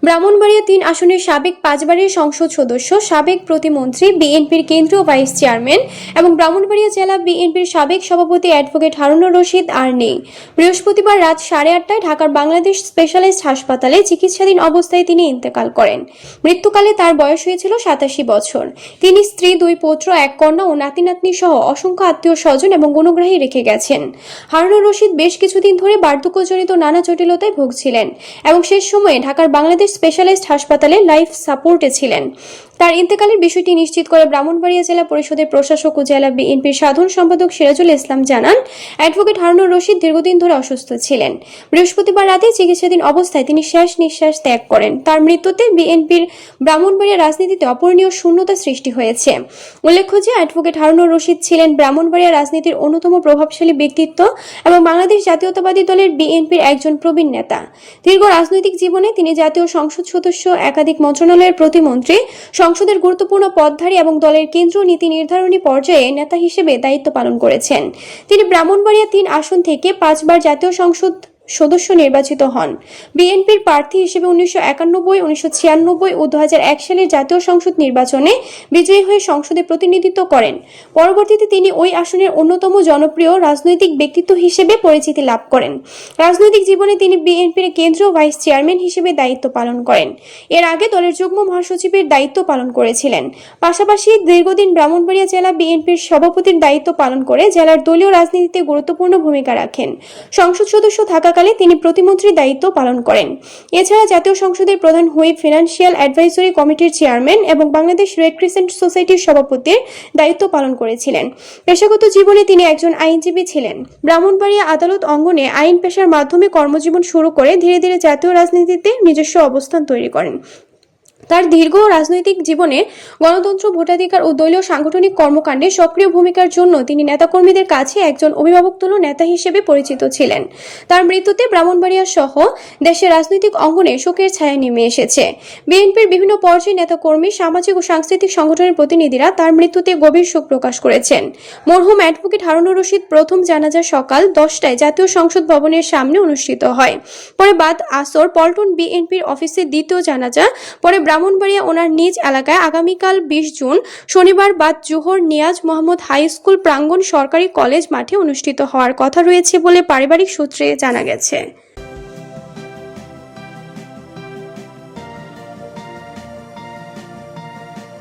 ব্রাহ্মণবাড়িয়া ৩ আসনের সাবেক ৫ বারের সংসদ সদস্য, সাবেক প্রতিমন্ত্রী, বিএনপির কেন্দ্রীয় ভাইস চেয়ারম্যান এবং ব্রাহ্মণবাড়িয়া জেলা বিএনপির সাবেক সভাপতি অ্যাডভোকেট হারুনুর রশিদ আর নেই। বৃহস্পতিবার রাত 8:30টায় ঢাকার বাংলাদেশ স্পেশালাইজড হাসপাতালে চিকিৎসাধীন অবস্থায় তিনি ইন্তেকাল করেন। মৃত্যুকালে তার বয়স হয়েছিল ৮৭ বছর। তিনি স্ত্রী, 2 পুত্র, 1 কন্যা ও নাতি-নাতনি সহ অসংখ্য আত্মীয় স্বজন এবং গুণগ্রাহী রেখে গেছেন। হারুনুর রশিদ বেশ কিছুদিন ধরে বার্ধক্যজনিত নানা জটিলতায় ভুগছিলেন এবং শেষ সময়ে ঢাকার বাংলাদেশ স্পেশালাইজড হাসপাতালে লাইফ সাপোর্টে ছিলেন। তার ইন্তেকালের বিষয়টি নিশ্চিত করে ব্রাহ্মণবাড়িয়া জেলা পরিষদের প্রশাসক ও জেলা বিএনপির সাধারণ সম্পাদক সিরাজুল ইসলাম জানান, অ্যাডভোকেট হারুনুর রশিদ দীর্ঘদিন ধরে অসুস্থ ছিলেন। বৃহস্পতিবার রাতে চিকিৎসাধীন অবস্থায় তিনি শেষ নিঃশ্বাস ত্যাগ করেন। তার মৃত্যুতে বিএনপির ব্রাহ্মণবাড়িয়া রাজনীতিতে অপূরণীয় শূন্যতা সৃষ্টি হয়েছে। উল্লেখ্য যে অ্যাডভোকেট হারুনুর রশিদ ছিলেন ব্রাহ্মণবাড়িয়া রাজনীতির অন্যতম প্রভাবশালী ব্যক্তিত্ব এবং বাংলাদেশ জাতীয়তাবাদী দলের বিএনপির একজন প্রবীণ নেতা। দীর্ঘ রাজনৈতিক জীবনে তিনি জাতীয় সংসদ সদস্য, একাধিক মন্ত্রণালয়ের প্রতিমন্ত্রী, সংসদের গুরুত্বপূর্ণ পদধারী এবং দলের কেন্দ্রীয় নীতি নির্ধারণী পর্যায়ে নেতা হিসেবে দায়িত্ব পালন করেছেন। তিনি ব্রাহ্মণবাড়িয়া 3 আসন থেকে 5 বার জাতীয় সংসদ সদস্য নির্বাচিত হন। বিএনপির প্রার্থী হিসেবে 1991, 1996 ও 2001 সালের জাতীয় সংসদ নির্বাচনে বিজয়ী হয়ে সংসদে প্রতিনিধিত্ব করেন। পরবর্তীতে তিনি ওই আসনের অন্যতম জনপ্রিয় রাজনৈতিক ব্যক্তিত্ব হিসেবে পরিচিতি লাভ করেন। রাজনৈতিক জীবনে তিনি বিএনপির কেন্দ্রীয় ভাইস চেয়ারম্যান হিসেবে দায়িত্ব পালন করেন। এর আগে দলের যুগ্ম মহাসচিবের দায়িত্ব পালন করেছিলেন। পাশাপাশি দীর্ঘদিন ব্রাহ্মণবাড়িয়া জেলা বিএনপির সভাপতির দায়িত্ব পালন করে জেলার দলীয় রাজনীতিতে গুরুত্বপূর্ণ ভূমিকা রাখেন। সংসদ সদস্য থাকাকালে তিনি প্রতিমন্ত্রীর দায়িত্ব পালন করেন। এছাড়া জাতীয় সংসদের প্রধান হুইপ, ফিনান্সিয়াল অ্যাডভাইজরি কমিটির চেয়ারম্যান এবং বাংলাদেশ রেড ক্রিসেন্ট সোসাইটির সভাপতির দায়িত্ব পালন করেছিলেন। পেশাগত জীবনে তিনি একজন আইনজীবী ছিলেন। ব্রাহ্মণবাড়িয়া আদালত অঙ্গনে আইন পেশার মাধ্যমে কর্মজীবন শুরু করে ধীরে ধীরে জাতীয় রাজনীতিতে নিজস্ব অবস্থান তৈরি করেন। তার দীর্ঘ রাজনৈতিক জীবনে গণতন্ত্র, ভোটাধিকার ও দলীয় সাংগঠনিক কর্মকাণ্ডে সক্রিয় ভূমিকার জন্য তিনি নেতাকর্মীদের কাছে একজন অভিভাবকতুল্য নেতা হিসেবে পরিচিত ছিলেন। তার মৃত্যুতে ব্রাহ্মণবাড়িয়া সহ দেশের রাজনৈতিক অঙ্গনে শোকের ছায়া নেমে এসেছে। বিএনপির বিভিন্ন পর্যায়ে নেতাকর্মী, সামাজিক ও সাংস্কৃতিক সংগঠনের প্রতিনিধিরা তার মৃত্যুতে গভীর শোক প্রকাশ করেছেন। মরহুম অ্যাডভোকেট হারুনুর রশিদ প্রথম জানাজা সকাল 10টায় জাতীয় সংসদ ভবনের সামনে অনুষ্ঠিত হয়। পরে বাদ আসর পল্টন বিএনপির অফিসে দ্বিতীয় জানাজা, পরে ব্রাহ্মণবাড়িয়া ওনার নিজ এলাকায় আগামীকাল 20 জুন শনিবার বাদ জোহর নিয়াজ মোহাম্মদ হাই স্কুল প্রাঙ্গণ সরকারি কলেজ মাঠে অনুষ্ঠিত হওয়ার কথা রয়েছে বলে পারিবারিক সূত্রে জানা গেছে।